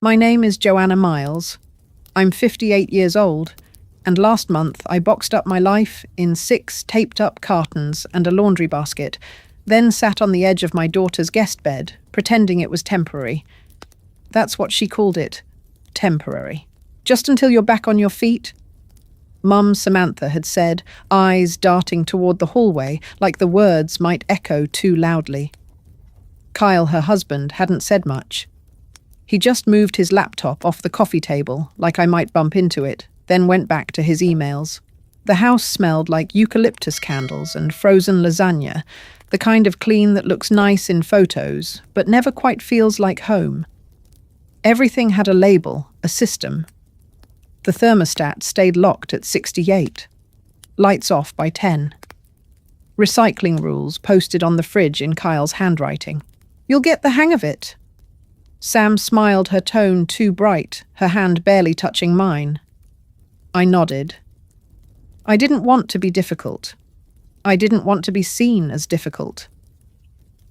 My name is Joanna Miles. I'm 58 years old, and last month I boxed up my life in 6 taped-up cartons and a laundry basket, then sat on the edge of my daughter's guest bed, pretending it was temporary. That's what she called it, temporary. Just until you're back on your feet? Mum Samantha had said, eyes darting toward the hallway like the words might echo too loudly. Kyle, her husband, hadn't said much. He just moved his laptop off the coffee table like I might bump into it, then went back to his emails. The house smelled like eucalyptus candles and frozen lasagna, the kind of clean that looks nice in photos, but never quite feels like home. Everything had a label, a system. The thermostat stayed locked at 68. Lights off by 10. Recycling rules posted on the fridge in Kyle's handwriting. You'll get the hang of it. Sam smiled, her tone too bright, her hand barely touching mine. I nodded. I didn't want to be difficult. I didn't want to be seen as difficult.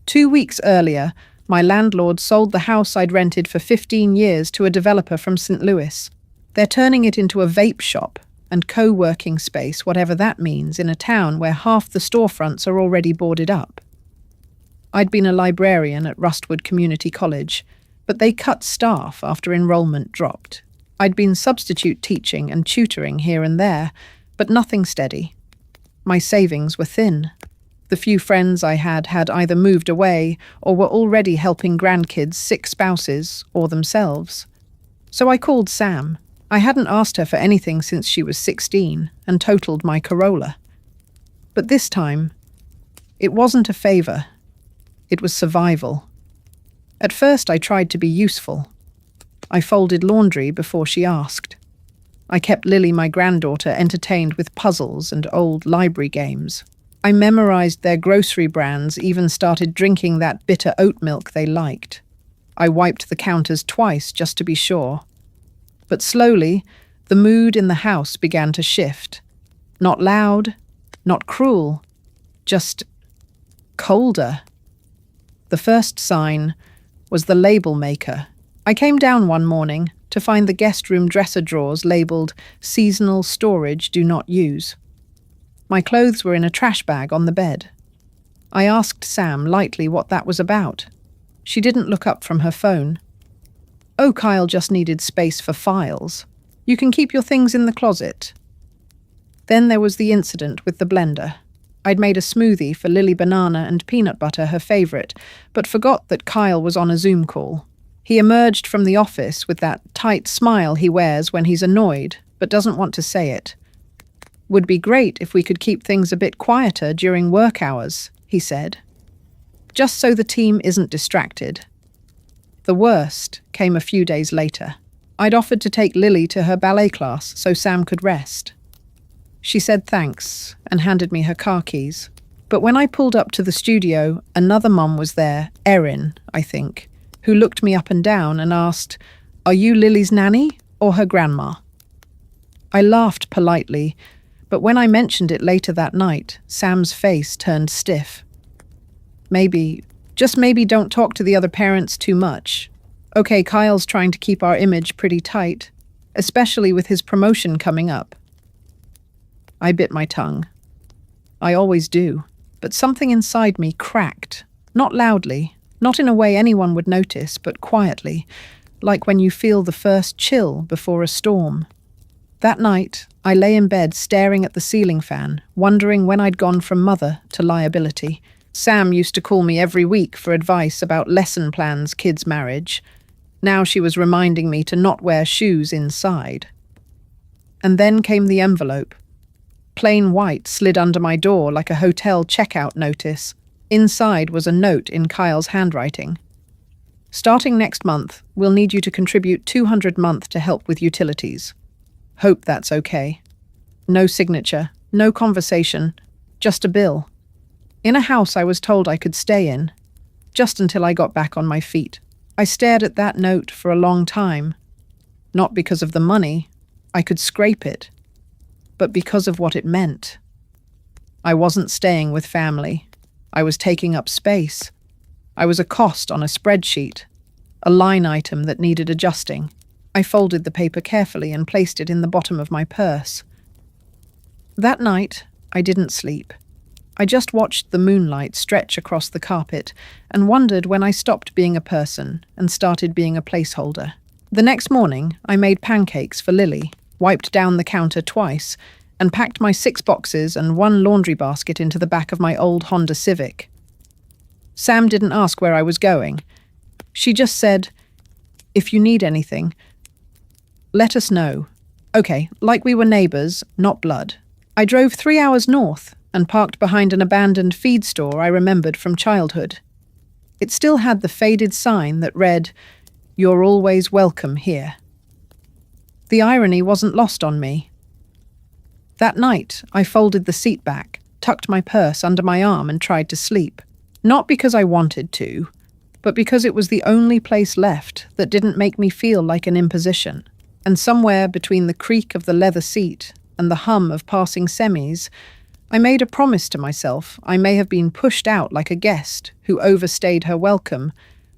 2 weeks earlier, my landlord sold the house I'd rented for 15 years to a developer from St. Louis. They're turning it into a vape shop and co-working space, whatever that means, in a town where half the storefronts are already boarded up. I'd been a librarian at Rustwood Community College, but they cut staff after enrollment dropped. I'd been substitute teaching and tutoring here and there, but nothing steady. My savings were thin. The few friends I had either moved away or were already helping grandkids, sick spouses, or themselves. So I called Sam. I hadn't asked her for anything since she was 16 and totaled my Corolla. But this time, it wasn't a favor. It was survival. At first, I tried to be useful. I folded laundry before she asked. I kept Lily, my granddaughter, entertained with puzzles and old library games. I memorized their grocery brands, even started drinking that bitter oat milk they liked. I wiped the counters twice just to be sure. But slowly, the mood in the house began to shift. Not loud, not cruel, just colder. The first sign was the label maker. I came down one morning to find the guest room dresser drawers labeled "Seasonal Storage Do Not Use." My clothes were in a trash bag on the bed. I asked Sam lightly what that was about. She didn't look up from her phone. Oh, Kyle just needed space for files. You can keep your things in the closet. Then there was the incident with the blender. I'd made a smoothie for Lily banana and peanut butter, her favorite, but forgot that Kyle was on a Zoom call. He emerged from the office with that tight smile he wears when he's annoyed, but doesn't want to say it. Would be great if we could keep things a bit quieter during work hours, he said. Just so the team isn't distracted. The worst came a few days later. I'd offered to take Lily to her ballet class so Sam could rest. She said thanks and handed me her car keys. But when I pulled up to the studio, another mum was there, Erin, I think, who looked me up and down and asked, "Are you Lily's nanny or her grandma?" I laughed politely, but when I mentioned it later that night, Sam's face turned stiff. Just maybe don't talk to the other parents too much. Okay, Kyle's trying to keep our image pretty tight, especially with his promotion coming up. I bit my tongue. I always do, but something inside me cracked, not loudly, not in a way anyone would notice, but quietly, like when you feel the first chill before a storm. That night, I lay in bed staring at the ceiling fan, wondering when I'd gone from mother to liability. Sam used to call me every week for advice about lesson plans, kids' marriage. Now she was reminding me to not wear shoes inside. And then came the envelope. Plain white slid under my door like a hotel checkout notice. Inside was a note in Kyle's handwriting. Starting next month, we'll need you to contribute $200 a month to help with utilities. Hope that's okay. No signature, no conversation, just a bill. In a house I was told I could stay in, just until I got back on my feet. I stared at that note for a long time. Not because of the money, I could scrape it, but because of what it meant. I wasn't staying with family. I was taking up space. I was a cost on a spreadsheet. a line item that needed adjusting. I folded the paper carefully and placed it in the bottom of my purse. That night, I didn't sleep. I just watched the moonlight stretch across the carpet and wondered when I stopped being a person and started being a placeholder. The next morning, I made pancakes for Lily, wiped down the counter twice, and packed my 6 boxes and 1 laundry basket into the back of my old Honda Civic. Sam didn't ask where I was going. She just said, "If you need anything, let us know." Okay, like we were neighbours, not blood. I drove 3 hours north and parked behind an abandoned feed store I remembered from childhood. It still had the faded sign that read, "You're always welcome here." The irony wasn't lost on me. That night, I folded the seat back, tucked my purse under my arm and tried to sleep. Not because I wanted to, but because it was the only place left that didn't make me feel like an imposition. And somewhere between the creak of the leather seat and the hum of passing semis, I made a promise to myself I may have been pushed out like a guest who overstayed her welcome,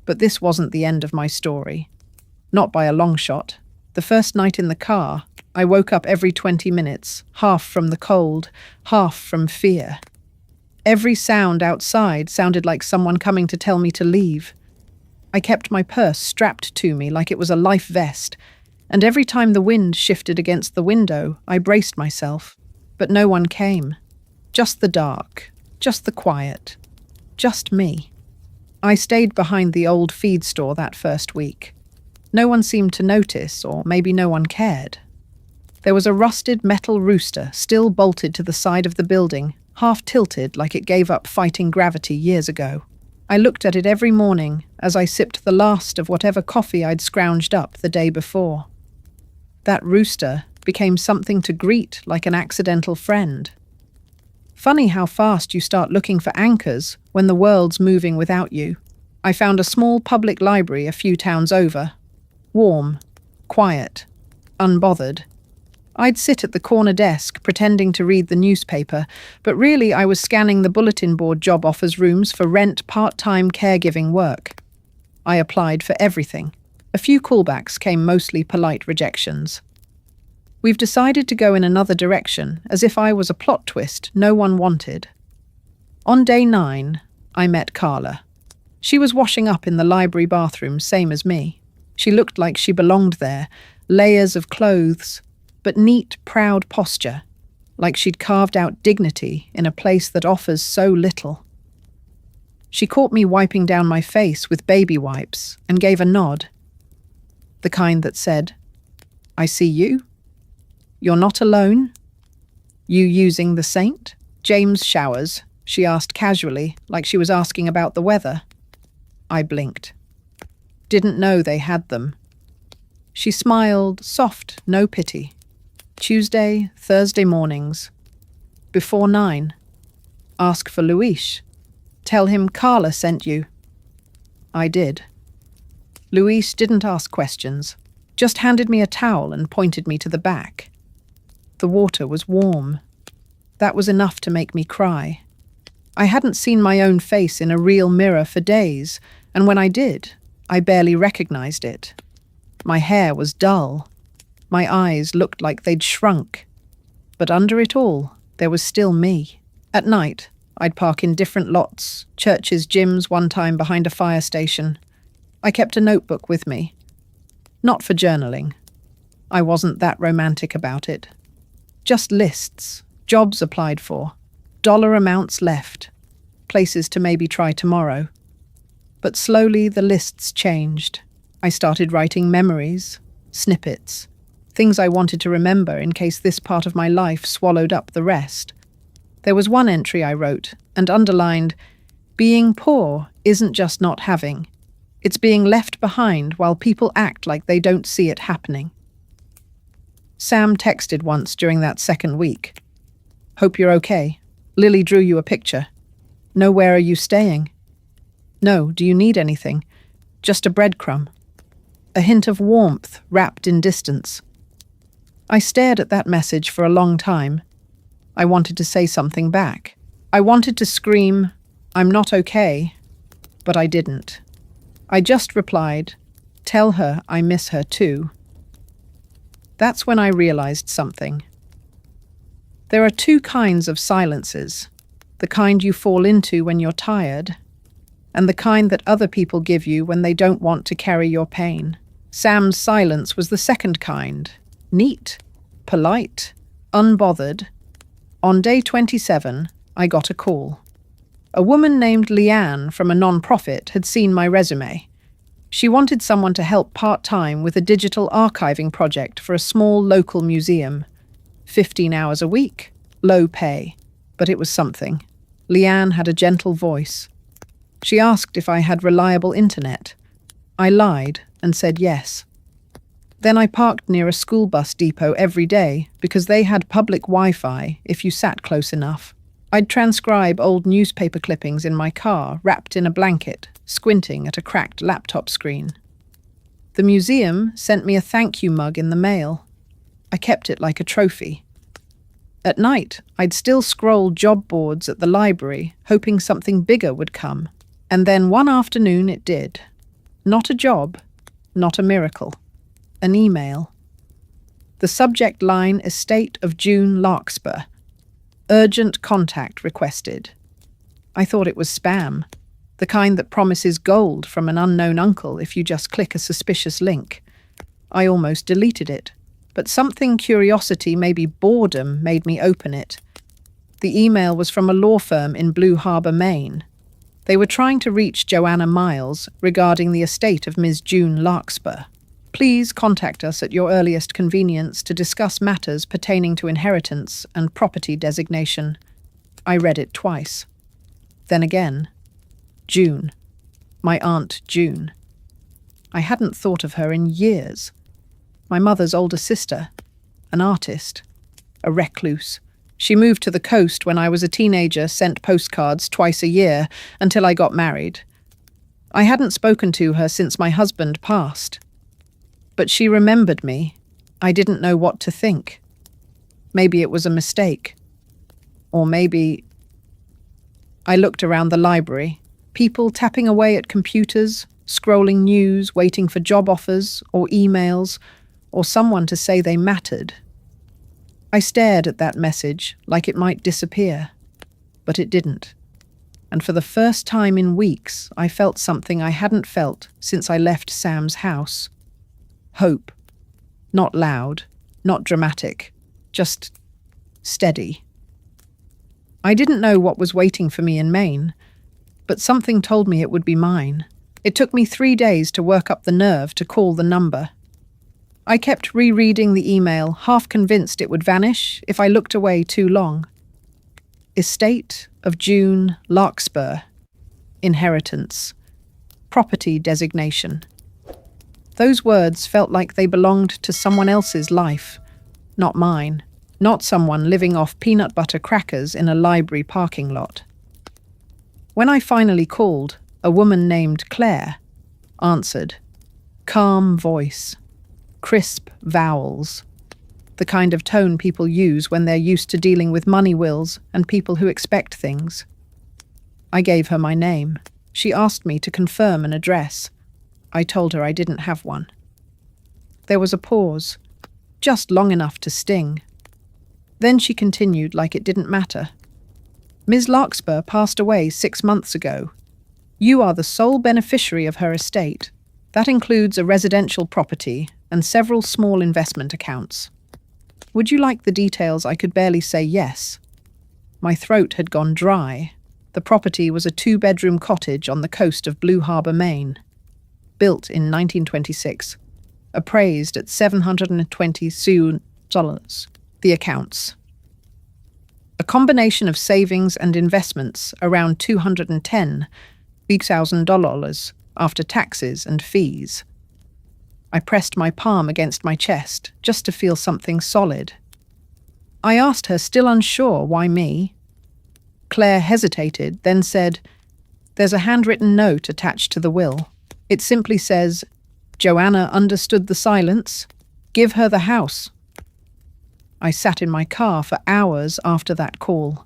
but this wasn't the end of my story. Not by a long shot. The first night in the car, I woke up every 20 minutes, half from the cold, half from fear. Every sound outside sounded like someone coming to tell me to leave. I kept my purse strapped to me like it was a life vest, and every time the wind shifted against the window, I braced myself. But no one came. Just the dark, just the quiet, just me. I stayed behind the old feed store that first week. No one seemed to notice, or maybe no one cared. There was a rusted metal rooster still bolted to the side of the building, half tilted like it gave up fighting gravity years ago. I looked at it every morning as I sipped the last of whatever coffee I'd scrounged up the day before. That rooster became something to greet like an accidental friend. Funny how fast you start looking for anchors when the world's moving without you. I found a small public library a few towns over. Warm, quiet, unbothered. I'd sit at the corner desk pretending to read the newspaper, but really I was scanning the bulletin board job offers rooms for rent part-time caregiving work. I applied for everything. A few callbacks came, mostly polite rejections. We've decided to go in another direction, as if I was a plot twist no one wanted. On day 9, I met Carla. She was washing up in the library bathroom, same as me. She looked like she belonged there, layers of clothes, but neat, proud posture, like she'd carved out dignity in a place that offers so little. She caught me wiping down my face with baby wipes and gave a nod. The kind that said, "I see you. You're not alone. You using the St. James showers?" she asked casually, like she was asking about the weather. I blinked. Didn't know they had them. She smiled, soft, no pity. Tuesday, Thursday mornings. Before 9. Ask for Luis. Tell him Carla sent you. I did. Luis didn't ask questions, just handed me a towel and pointed me to the back. The water was warm. That was enough to make me cry. I hadn't seen my own face in a real mirror for days, and when I did, I barely recognized it. My hair was dull. My eyes looked like they'd shrunk. But under it all, there was still me. At night, I'd park in different lots, churches, gyms, one time behind a fire station. I kept a notebook with me. Not for journaling. I wasn't that romantic about it. Just lists, jobs applied for, dollar amounts left, places to maybe try tomorrow. But slowly the lists changed. I started writing memories, snippets, things I wanted to remember in case this part of my life swallowed up the rest. There was one entry I wrote and underlined, "Being poor isn't just not having. It's being left behind while people act like they don't see it happening." Sam texted once during that second week. "Hope you're okay. Lily drew you a picture. No, where are you staying? No, do you need anything? Just a breadcrumb." A hint of warmth wrapped in distance. I stared at that message for a long time. I wanted to say something back. I wanted to scream, "I'm not okay," but I didn't. I just replied, Tell her I miss her too. That's when I realized something. There are two kinds of silences. The kind you fall into when you're tired, and the kind that other people give you when they don't want to carry your pain. Sam's silence was the second kind. Neat, polite, unbothered. On day 27, I got a call. A woman named Leanne from a non-profit had seen my resume. She wanted someone to help part-time with a digital archiving project for a small local museum. 15 hours a week, low pay, but it was something. Leanne had a gentle voice. She asked if I had reliable internet. I lied and said yes. Then I parked near a school bus depot every day because they had public Wi-Fi if you sat close enough. I'd transcribe old newspaper clippings in my car, wrapped in a blanket, squinting at a cracked laptop screen. The museum sent me a thank you mug in the mail. I kept it like a trophy. At night, I'd still scroll job boards at the library, hoping something bigger would come. And then one afternoon it did. Not a job, not a miracle. An email. The subject line, Estate of June Larkspur. Urgent contact requested. I thought it was spam, the kind that promises gold from an unknown uncle if you just click a suspicious link. I almost deleted it, but something curiosity, maybe boredom, made me open it. The email was from a law firm in Blue Harbor, Maine. They were trying to reach Joanna Miles regarding the estate of Ms. June Larkspur. Please contact us at your earliest convenience to discuss matters pertaining to inheritance and property designation. I read it twice. Then again. June. My Aunt June. I hadn't thought of her in years. My mother's older sister. An artist. A recluse. She moved to the coast when I was a teenager, sent postcards twice a year until I got married. I hadn't spoken to her since my husband passed. But she remembered me. I didn't know what to think. Maybe it was a mistake. Or maybe... I looked around the library. People tapping away at computers, scrolling news, waiting for job offers or emails, or someone to say they mattered. I stared at that message like it might disappear. But it didn't. And for the first time in weeks, I felt something I hadn't felt since I left Sam's house. Hope. Not loud, not dramatic, just steady. I didn't know what was waiting for me in Maine, but something told me it would be mine. It took me 3 days to work up the nerve to call the number. I kept rereading the email, half convinced it would vanish if I looked away too long. Estate of June Larkspur. Inheritance. Property designation. Those words felt like they belonged to someone else's life, not mine, not someone living off peanut butter crackers in a library parking lot. When I finally called, a woman named Claire answered. Calm voice, crisp vowels, the kind of tone people use when they're used to dealing with money wills and people who expect things. I gave her my name. She asked me to confirm an address. I told her I didn't have one. There was a pause, just long enough to sting. Then she continued like it didn't matter. Ms. Larkspur passed away 6 months ago. You are the sole beneficiary of her estate. That includes a residential property and several small investment accounts. Would you like the details? I could barely say yes. My throat had gone dry. The property was a 2-bedroom cottage on the coast of Blue Harbor, Maine. Built in 1926, appraised at $720,000. The accounts. A combination of savings and investments around $210,000 after taxes and fees. I pressed my palm against my chest just to feel something solid. I asked her, still unsure, why me? Claire hesitated, then said, "There's a handwritten note attached to the will. It simply says, 'Joanna understood the silence. Give her the house.'" I sat in my car for hours after that call.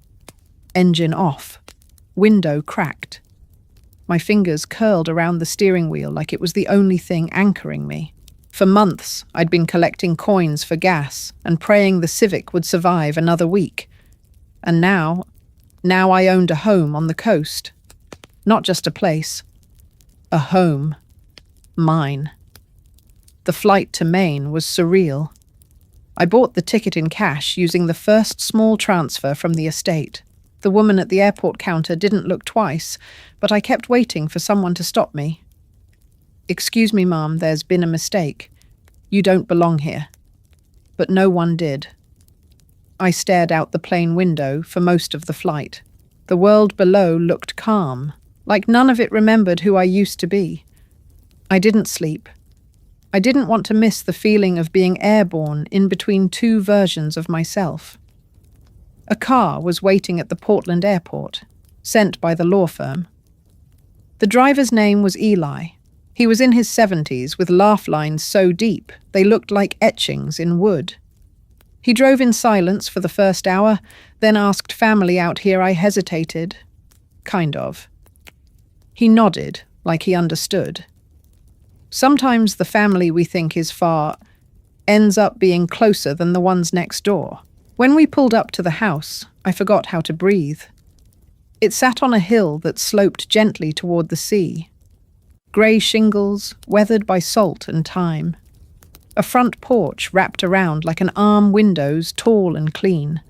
Engine off. Window cracked. My fingers curled around the steering wheel like it was the only thing anchoring me. For months, I'd been collecting coins for gas and praying the Civic would survive another week. And now I owned a home on the coast. Not just a place. A home. Mine. The flight to Maine was surreal. I bought the ticket in cash using the first small transfer from the estate. The woman at the airport counter didn't look twice, but I kept waiting for someone to stop me. "Excuse me, Ma'am, there's been a mistake. You don't belong here." But no one did. I stared out the plane window for most of the flight. The world below looked calm, like none of it remembered who I used to be. I didn't sleep. I didn't want to miss the feeling of being airborne in between two versions of myself. A car was waiting at the Portland airport, sent by the law firm. The driver's name was Eli. He was in his 70s with laugh lines so deep they looked like etchings in wood. He drove in silence for the first hour, then asked family out here. I hesitated. Kind of. He nodded, like he understood. Sometimes the family we think is far ends up being closer than the ones next door. When we pulled up to the house, I forgot how to breathe. It sat on a hill that sloped gently toward the sea. Grey shingles, weathered by salt and time. A front porch wrapped around like an arm windows, tall and clean.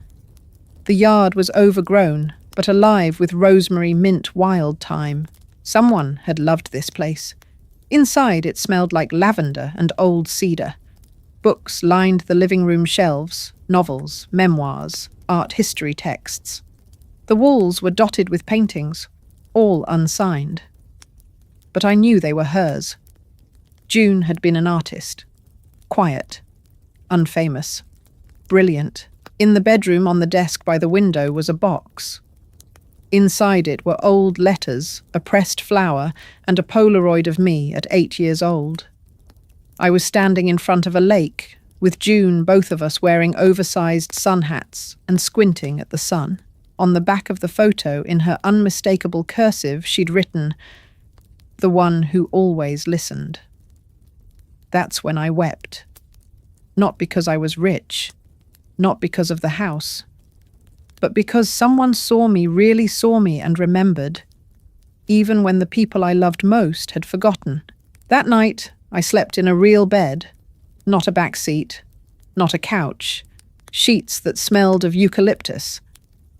The yard was overgrown, but alive with rosemary, mint, wild thyme. Someone had loved this place. Inside it smelled like lavender and old cedar. Books lined the living room shelves, novels, memoirs, art history texts. The walls were dotted with paintings, all unsigned. But I knew they were hers. June had been an artist. Quiet. Unfamous. Brilliant. In the bedroom on the desk by the window was a box. Inside it were old letters, a pressed flower, and a Polaroid of me at 8 years old. I was standing in front of a lake, with June, both of us wearing oversized sun hats and squinting at the sun. On the back of the photo, in her unmistakable cursive, she'd written, "The one who always listened." That's when I wept. Not because I was rich, not because of the house, but because someone really saw me and remembered, even when the people I loved most had forgotten. That night, I slept in a real bed, not a back seat, not a couch, sheets that smelled of eucalyptus,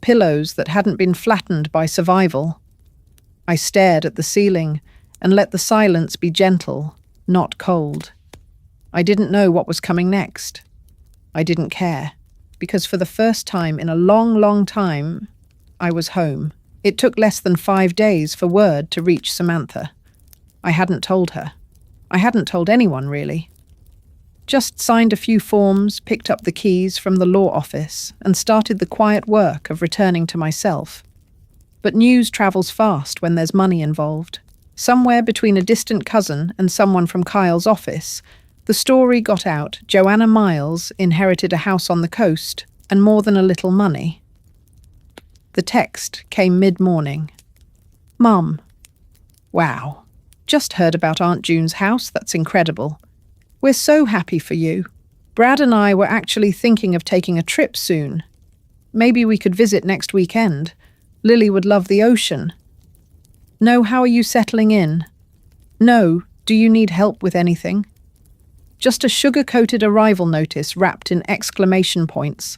pillows that hadn't been flattened by survival. I stared at the ceiling and let the silence be gentle, not cold. I didn't know what was coming next. I didn't care, because for the first time in a long, long time, I was home. It took less than 5 days for word to reach Samantha. I hadn't told her. I hadn't told anyone, really. Just signed a few forms, picked up the keys from the law office, and started the quiet work of returning to myself. But news travels fast when there's money involved. Somewhere between a distant cousin and someone from Kyle's office, the story got out. Joanna Miles inherited a house on the coast and more than a little money. The text came mid-morning. "Mum. Wow. Just heard about Aunt June's house. That's incredible. We're so happy for you. Brad and I were actually thinking of taking a trip soon. Maybe we could visit next weekend. Lily would love the ocean. No, how are you settling in? No, do you need help with anything?" Just a sugar-coated arrival notice wrapped in exclamation points.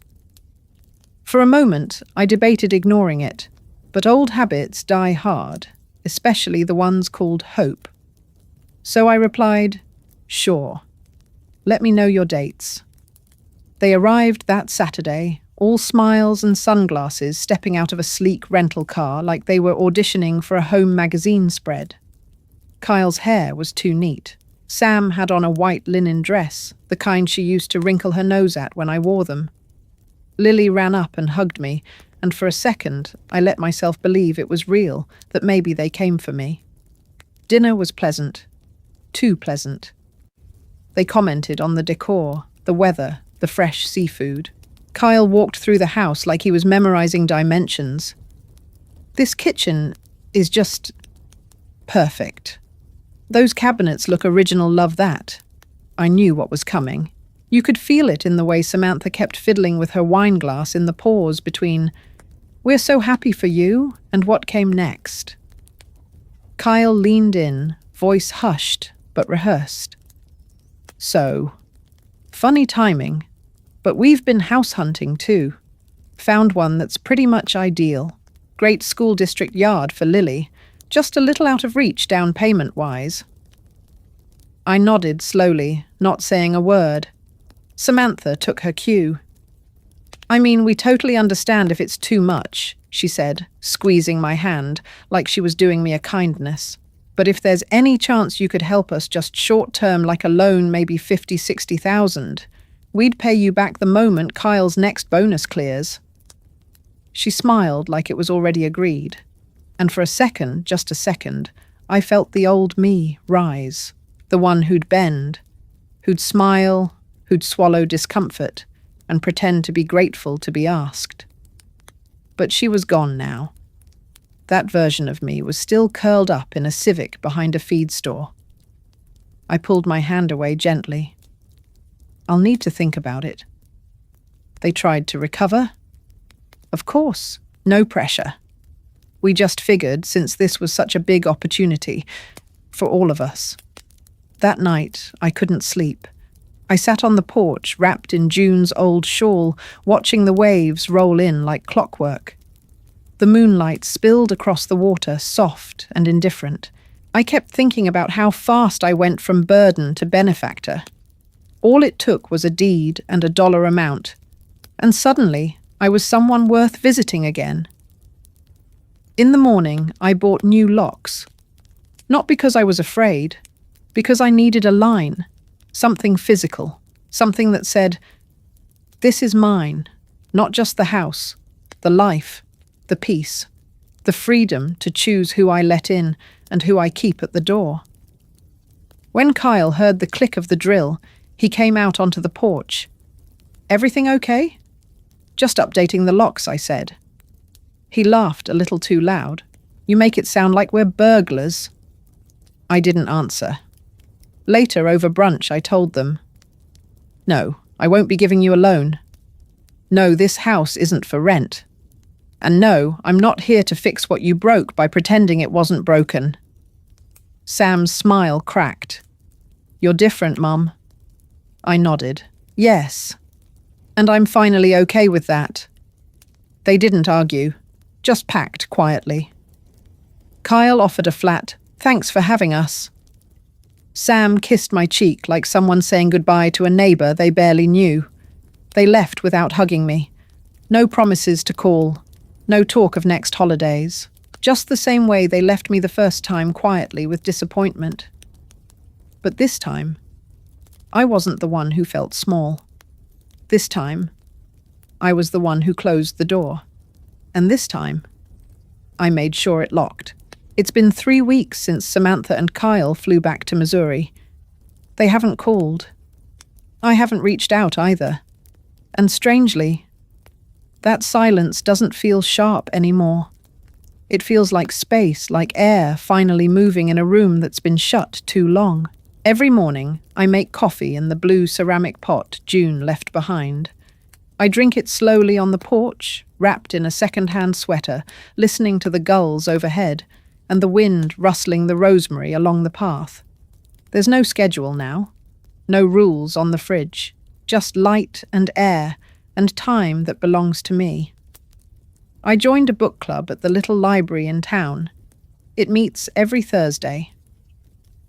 For a moment, I debated ignoring it, but old habits die hard, especially the ones called hope. So I replied, "Sure. Let me know your dates." They arrived that Saturday, all smiles and sunglasses, stepping out of a sleek rental car like they were auditioning for a home magazine spread. Kyle's hair was too neat. Sam had on a white linen dress, the kind she used to wrinkle her nose at when I wore them. Lily ran up and hugged me, and for a second I let myself believe it was real, that maybe they came for me. Dinner was pleasant. Too pleasant. They commented on the decor, the weather, the fresh seafood. Kyle walked through the house like he was memorizing dimensions. "This kitchen is just..." Perfect. Those cabinets look original, love that. I knew what was coming. You could feel it in the way Samantha kept fiddling with her wine glass in the pause between, "We're so happy for you," and what came next. Kyle leaned in, voice hushed but rehearsed. "So, funny timing, but we've been house hunting too. Found one that's pretty much ideal. Great school district yard for Lily, just a little out of reach down payment-wise." I nodded slowly, not saying a word. Samantha took her cue. "I mean, we totally understand if it's too much," she said, squeezing my hand like she was doing me a kindness. "But if there's any chance you could help us just short-term, like a loan, maybe 50, 60,000, we'd pay you back the moment Kyle's next bonus clears." She smiled like it was already agreed. And for a second, just a second, I felt the old me rise. The one who'd bend, who'd smile, who'd swallow discomfort and pretend to be grateful to be asked. But she was gone now. That version of me was still curled up in a Civic behind a feed store. I pulled my hand away gently. "I'll need to think about it." They tried to recover? Of course, no pressure. We just figured, since this was such a big opportunity for all of us. That night, I couldn't sleep. I sat on the porch, wrapped in June's old shawl, watching the waves roll in like clockwork. The moonlight spilled across the water, soft and indifferent. I kept thinking about how fast I went from burden to benefactor. All it took was a deed and a dollar amount, and suddenly I was someone worth visiting again. In the morning, I bought new locks. Not because I was afraid, because I needed a line, something physical, something that said, "This is mine, not just the house, the life, the peace, the freedom to choose who I let in and who I keep at the door." When Kyle heard the click of the drill, he came out onto the porch. "Everything okay?" "Just updating the locks," I said. He laughed a little too loud. "You make it sound like we're burglars." I didn't answer. Later, over brunch, I told them, "No, I won't be giving you a loan. No, this house isn't for rent. And no, I'm not here to fix what you broke by pretending it wasn't broken." Sam's smile cracked. "You're different, Mum." I nodded. "Yes. And I'm finally okay with that." They didn't argue, just packed quietly. Kyle offered a flat, "Thanks for having us." Sam kissed my cheek like someone saying goodbye to a neighbour they barely knew. They left without hugging me. No promises to call, no talk of next holidays. Just the same way they left me the first time, quietly with disappointment. But this time, I wasn't the one who felt small. This time, I was the one who closed the door. And this time, I made sure it locked. It's been 3 weeks since Samantha and Kyle flew back to Missouri. They haven't called. I haven't reached out either. And strangely, that silence doesn't feel sharp anymore. It feels like space, like air finally moving in a room that's been shut too long. Every morning, I make coffee in the blue ceramic pot June left behind. I drink it slowly on the porch, wrapped in a second-hand sweater, listening to the gulls overhead and the wind rustling the rosemary along the path. There's no schedule now, no rules on the fridge, just light and air and time that belongs to me. I joined a book club at the little library in town. It meets every Thursday.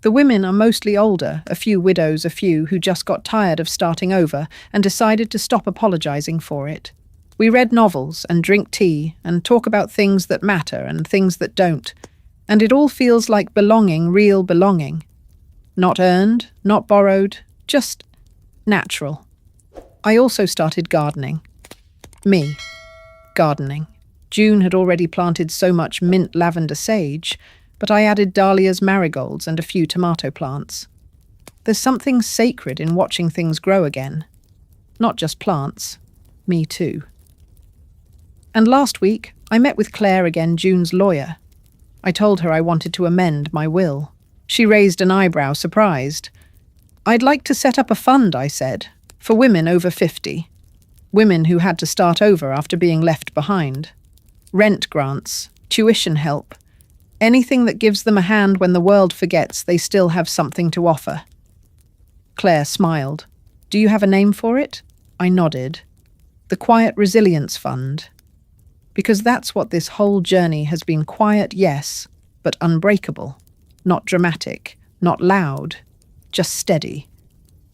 The women are mostly older, a few widows, a few who just got tired of starting over and decided to stop apologizing for it. We read novels and drink tea and talk about things that matter and things that don't, and it all feels like belonging, real belonging. Not earned, not borrowed, just natural. I also started gardening. Me, gardening. June had already planted so much mint lavender sage, but I added dahlias, marigolds, and a few tomato plants. There's something sacred in watching things grow again. Not just plants, me too. And last week, I met with Claire again, June's lawyer. I told her I wanted to amend my will. She raised an eyebrow, surprised. I'd like to set up a fund, I said, for women over 50. Women who had to start over after being left behind. Rent grants, tuition help, anything that gives them a hand when the world forgets they still have something to offer. Claire smiled. Do you have a name for it? I nodded. The Quiet Resilience Fund. Because that's what this whole journey has been: quiet, yes, but unbreakable. Not dramatic, not loud, just steady.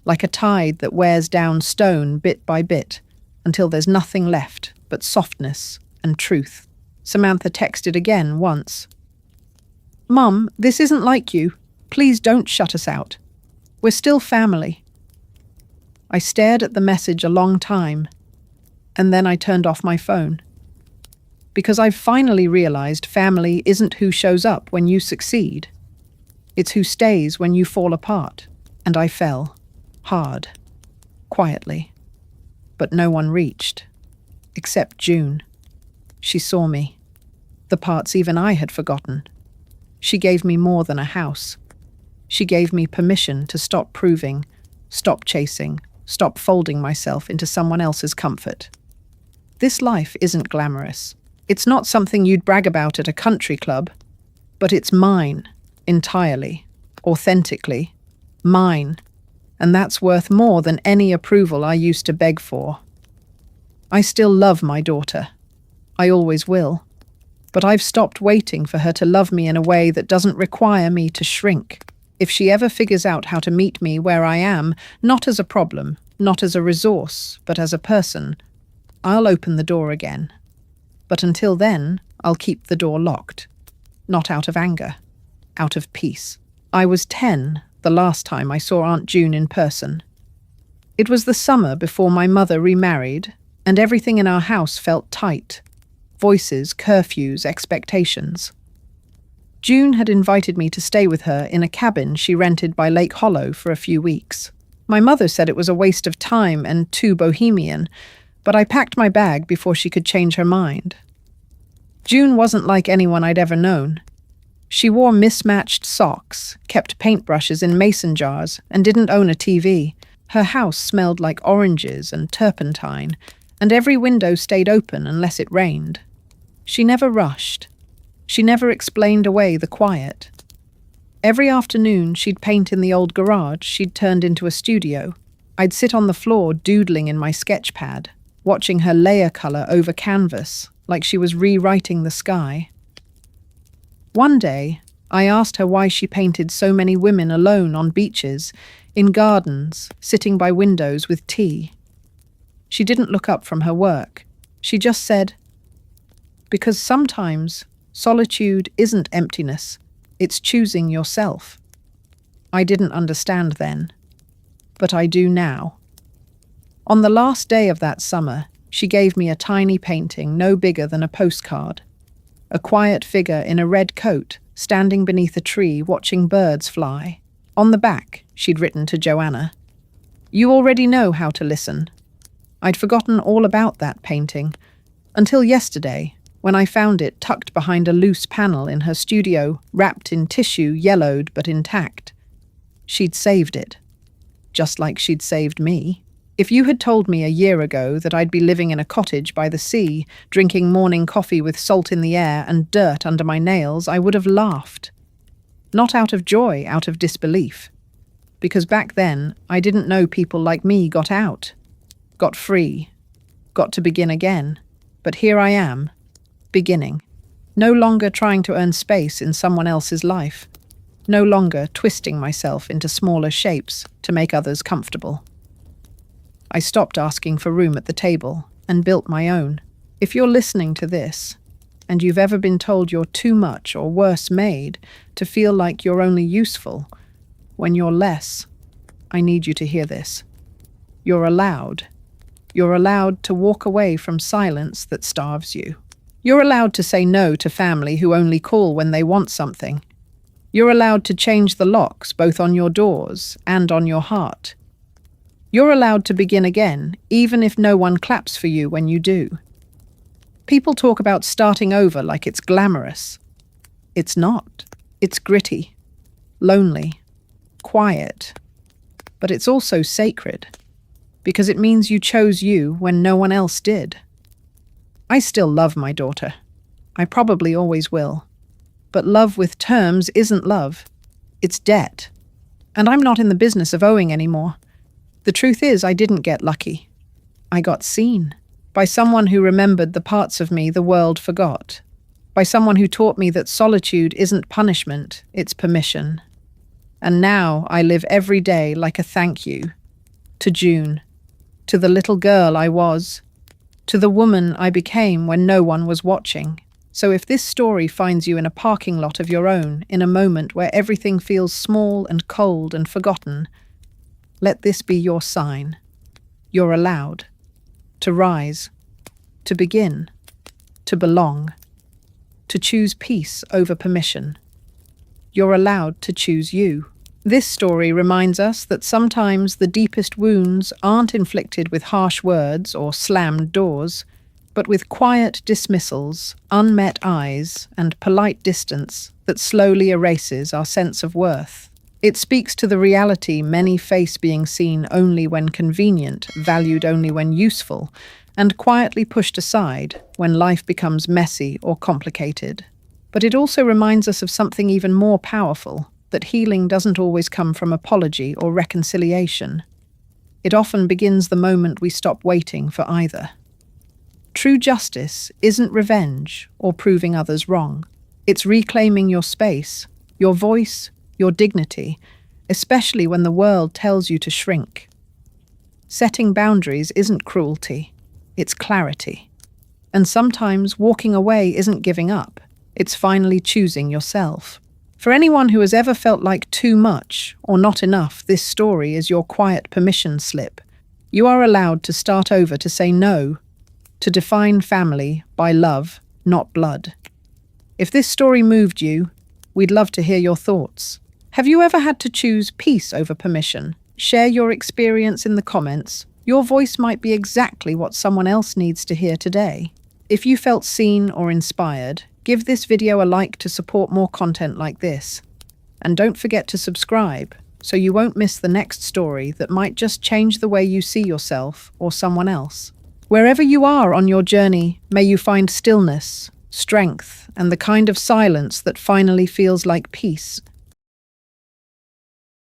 Like a tide that wears down stone bit by bit until there's nothing left but softness and truth. Samantha texted again once. Mum, this isn't like you. Please don't shut us out. We're still family. I stared at the message a long time, and then I turned off my phone. Because I've finally realized family isn't who shows up when you succeed. It's who stays when you fall apart. And I fell. Hard. Quietly. But no one reached. Except June. She saw me. The parts even I had forgotten. She gave me more than a house. She gave me permission to stop proving, stop chasing, stop folding myself into someone else's comfort. This life isn't glamorous. It's not something you'd brag about at a country club, but it's mine, entirely, authentically, mine, and that's worth more than any approval I used to beg for. I still love my daughter. I always will. But I've stopped waiting for her to love me in a way that doesn't require me to shrink. If she ever figures out how to meet me where I am, not as a problem, not as a resource, but as a person, I'll open the door again. But until then, I'll keep the door locked. Not out of anger, out of peace. I was 10 the last time I saw Aunt June in person. It was the summer before my mother remarried, and everything in our house felt tight. Voices, curfews, expectations. June had invited me to stay with her in a cabin she rented by Lake Hollow for a few weeks. My mother said it was a waste of time and too bohemian, but I packed my bag before she could change her mind. June wasn't like anyone I'd ever known. She wore mismatched socks, kept paintbrushes in mason jars, and didn't own a TV. Her house smelled like oranges and turpentine, and every window stayed open unless it rained. She never rushed. She never explained away the quiet. Every afternoon she'd paint in the old garage she'd turned into a studio. I'd sit on the floor doodling in my sketch pad, watching her layer color over canvas, like she was rewriting the sky. One day, I asked her why she painted so many women alone on beaches, in gardens, sitting by windows with tea. She didn't look up from her work. She just said, because sometimes solitude isn't emptiness, it's choosing yourself. I didn't understand then, but I do now. On the last day of that summer, she gave me a tiny painting no bigger than a postcard. A quiet figure in a red coat, standing beneath a tree watching birds fly. On the back, she'd written to Joanna, "You already know how to listen." I'd forgotten all about that painting, until yesterday, when I found it tucked behind a loose panel in her studio, wrapped in tissue, yellowed but intact. She'd saved it, just like she'd saved me. If you had told me a year ago that I'd be living in a cottage by the sea, drinking morning coffee with salt in the air and dirt under my nails, I would have laughed. Not out of joy, out of disbelief. Because back then, I didn't know people like me got out, got free, got to begin again. But here I am, beginning. No longer trying to earn space in someone else's life. No longer twisting myself into smaller shapes to make others comfortable. I stopped asking for room at the table and built my own. If you're listening to this, and you've ever been told you're too much or worse made to feel like you're only useful when you're less, I need you to hear this. You're allowed. You're allowed to walk away from silence that starves you. You're allowed to say no to family who only call when they want something. You're allowed to change the locks both on your doors and on your heart. You're allowed to begin again, even if no one claps for you when you do. People talk about starting over like it's glamorous. It's not. It's gritty, lonely, quiet, but it's also sacred, because it means you chose you when no one else did. I still love my daughter. I probably always will. But love with terms isn't love. It's debt. And I'm not in the business of owing anymore. The truth is, I didn't get lucky. I got seen by someone who remembered the parts of me the world forgot, by someone who taught me that solitude isn't punishment, it's permission. And now I live every day like a thank you to June, to the little girl I was, to the woman I became when no one was watching. So if this story finds you in a parking lot of your own, in a moment where everything feels small and cold and forgotten, let this be your sign. You're allowed to rise, to begin, to belong, to choose peace over permission. You're allowed to choose you. This story reminds us that sometimes the deepest wounds aren't inflicted with harsh words or slammed doors, but with quiet dismissals, unmet eyes, and polite distance that slowly erases our sense of worth. It speaks to the reality many face, being seen only when convenient, valued only when useful, and quietly pushed aside when life becomes messy or complicated. But it also reminds us of something even more powerful, that healing doesn't always come from apology or reconciliation. It often begins the moment we stop waiting for either. True justice isn't revenge or proving others wrong. It's reclaiming your space, your voice, your dignity, especially when the world tells you to shrink. Setting boundaries isn't cruelty, it's clarity. And sometimes walking away isn't giving up, it's finally choosing yourself. For anyone who has ever felt like too much or not enough, this story is your quiet permission slip. You are allowed to start over, to say no, to define family by love, not blood. If this story moved you, we'd love to hear your thoughts. Have you ever had to choose peace over permission? Share your experience in the comments. Your voice might be exactly what someone else needs to hear today. If you felt seen or inspired, give this video a like to support more content like this. And don't forget to subscribe so you won't miss the next story that might just change the way you see yourself or someone else. Wherever you are on your journey, may you find stillness, strength, and the kind of silence that finally feels like peace.